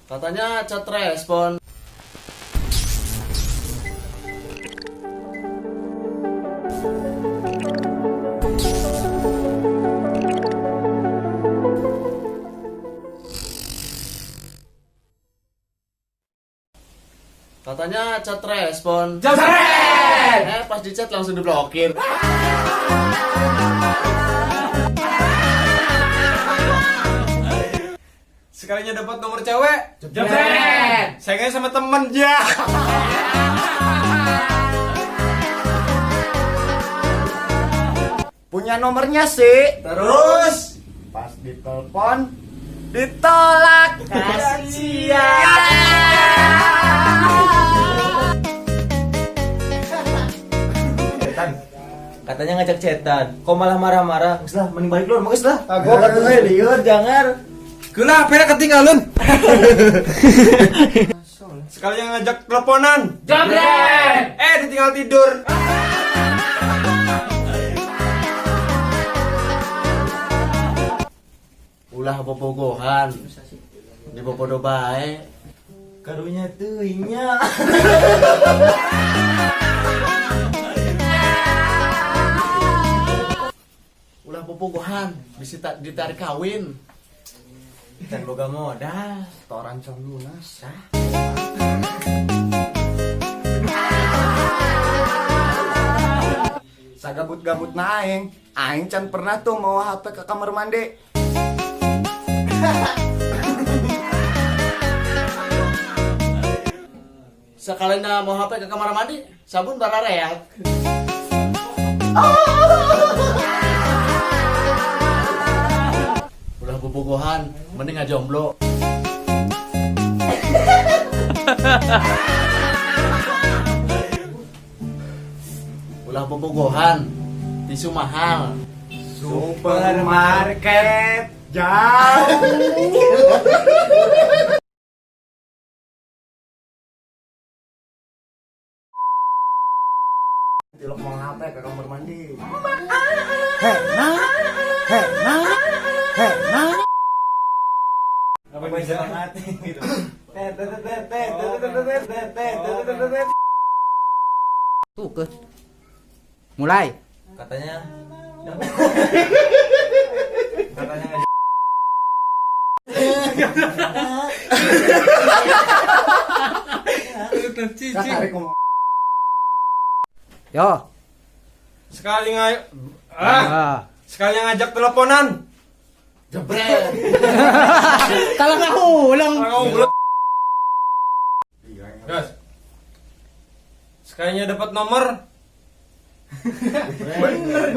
Katanya chat respon. Katanya chat respon. Jabret! Pas di chat langsung diblokir. Sekalinya dapat nomor cewek. Jabret! Sayangnya sama temen ya. Punya nomornya sih. Terus Pas ditelepon ditolak. kasihan. Katanya ngajak chatan, kok malah marah-marah? Geus lah, mending balik dulu, geus lah. Gua kata liur jangan. Gila, pena ketinggalan. Sekalinya ngajak teleponan. Jabret! Ditinggal tidur. Ulah bobogohan. Di bobodo bae. Karunya teuingnya. Ulah bobogohan, bisa ditarik kawin. Can boga modal. Toran can lunas. Sagabut-gabut naeng. Aing can pernah tuh mau HP ke kamar mandi. Sekalian mau HP ke kamar mandi, sabun barareak. Ulah bobogohan, mending ngajomblo. Ulah bobogohan, tisu mahal. Supermarket jauh. Tilok mau HP ke kamar mandi. Apa bisa mati gitu. Tuh ke. Mulai. Katanya ngajak Yo. Sekali ngajak teleponan. Jebret. Kalau nggak ulang. Guys. Sekalinya dapat nomor. Bener.